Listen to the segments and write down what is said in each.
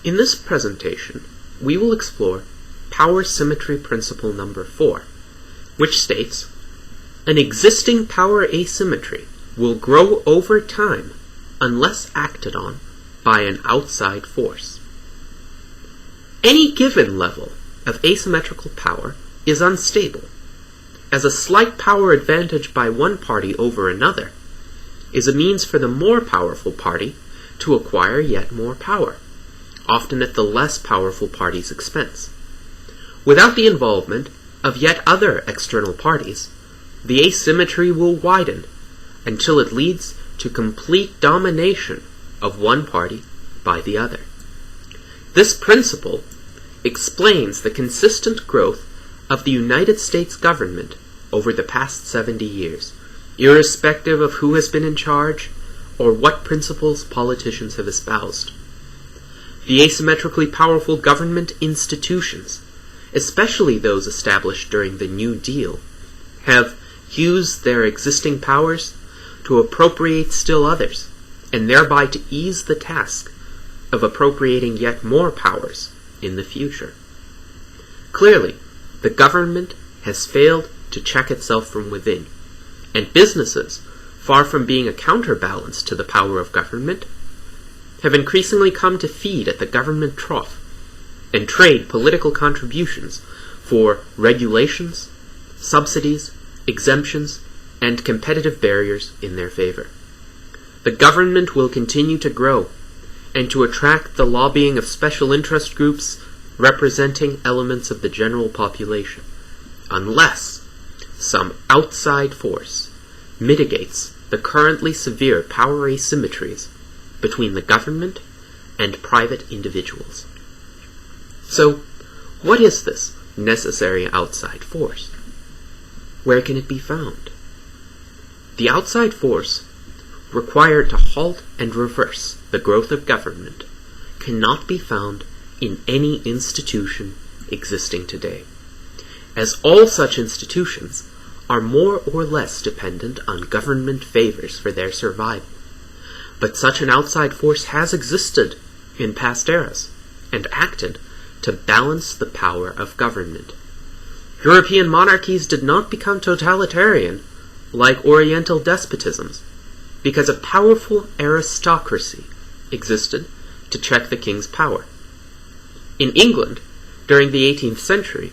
In this presentation, we will explore power symmetry principle number 4, which states, an existing power asymmetry will grow over time unless acted on by an outside force. Any given level of asymmetrical power is unstable, as a slight power advantage by one party over another is a means for the more powerful party to acquire yet more power, often at the less powerful party's expense. Without the involvement of yet other external parties, the asymmetry will widen until it leads to complete domination of one party by the other. This principle explains the consistent growth of the United States government over the past 70 years, irrespective of who has been in charge or what principles politicians have espoused. The asymmetrically powerful government institutions, especially those established during the New Deal, have used their existing powers to appropriate still others, and thereby to ease the task of appropriating yet more powers in the future. Clearly, the government has failed to check itself from within, and businesses, far from being a counterbalance to the power of government, have increasingly come to feed at the government trough and trade political contributions for regulations, subsidies, exemptions, and competitive barriers in their favor. The government will continue to grow and to attract the lobbying of special interest groups representing elements of the general population, unless some outside force mitigates the currently severe power asymmetries between the government and private individuals. So, what is this necessary outside force? Where can it be found? The outside force required to halt and reverse the growth of government cannot be found in any institution existing today, as all such institutions are more or less dependent on government favors for their survival. But such an outside force has existed in past eras and acted to balance the power of government. European monarchies did not become totalitarian like Oriental despotisms because a powerful aristocracy existed to check the king's power. In England, during the 18th century,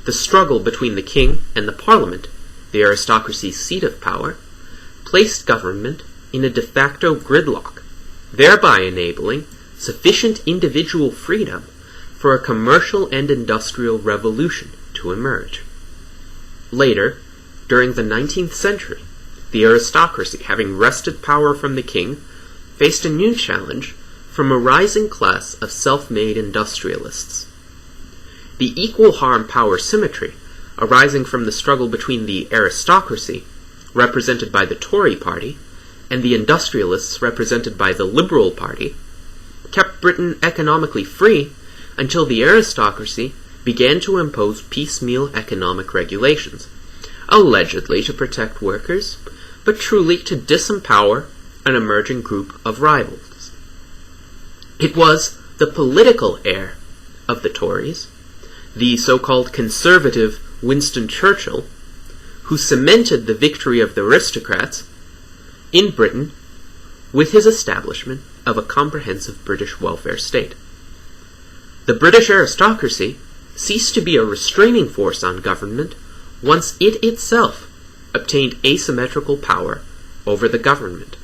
the struggle between the king and the parliament, the aristocracy's seat of power, placed government in a de facto gridlock, thereby enabling sufficient individual freedom for a commercial and industrial revolution to emerge. Later, during the 19th century, the aristocracy, having wrested power from the king, faced a new challenge from a rising class of self-made industrialists. The equal harm power symmetry arising from the struggle between the aristocracy, represented by the Tory party, and the industrialists represented by the Liberal Party, kept Britain economically free until the aristocracy began to impose piecemeal economic regulations, allegedly to protect workers, but truly to disempower an emerging group of rivals. It was the political heir of the Tories, the so-called conservative Winston Churchill, who cemented the victory of the aristocrats in Britain with his establishment of a comprehensive British welfare state. The British aristocracy ceased to be a restraining force on government once it itself obtained asymmetrical power over the government.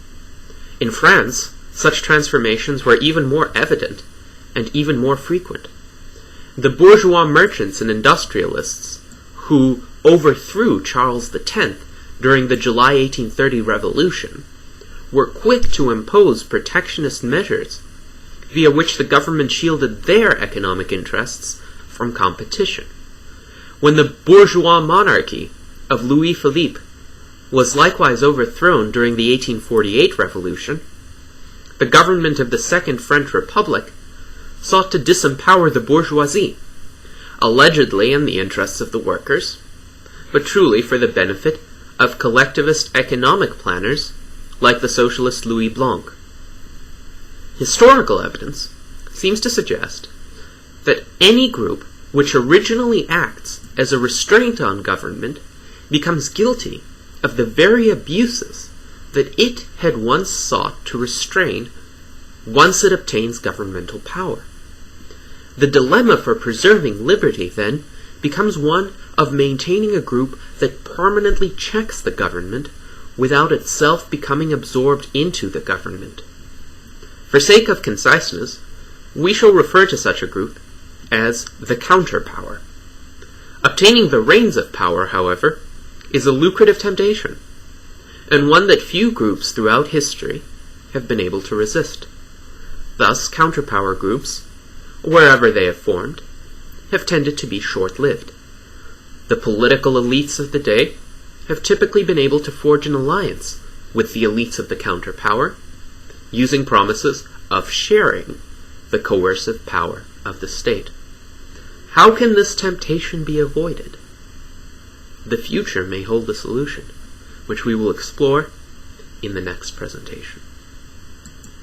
In France, such transformations were even more evident and even more frequent. The bourgeois merchants and industrialists who overthrew Charles X during the July 1830 revolution were quick to impose protectionist measures via which the government shielded their economic interests from competition. When the bourgeois monarchy of Louis Philippe was likewise overthrown during the 1848 revolution, the government of the Second French Republic sought to disempower the bourgeoisie, allegedly in the interests of the workers, but truly for the benefit of collectivist economic planners like the socialist Louis Blanc. Historical evidence seems to suggest that any group which originally acts as a restraint on government becomes guilty of the very abuses that it had once sought to restrain once it obtains governmental power. The dilemma for preserving liberty, then, becomes one of maintaining a group that permanently checks the government without itself becoming absorbed into the government. For sake of conciseness, we shall refer to such a group as the counterpower. Obtaining the reins of power, however, is a lucrative temptation, and one that few groups throughout history have been able to resist. Thus, counterpower groups, wherever they have formed, have tended to be short-lived. The political elites of the day have typically been able to forge an alliance with the elites of the counterpower, using promises of sharing the coercive power of the state. How can this temptation be avoided? The future may hold the solution, which we will explore in the next presentation.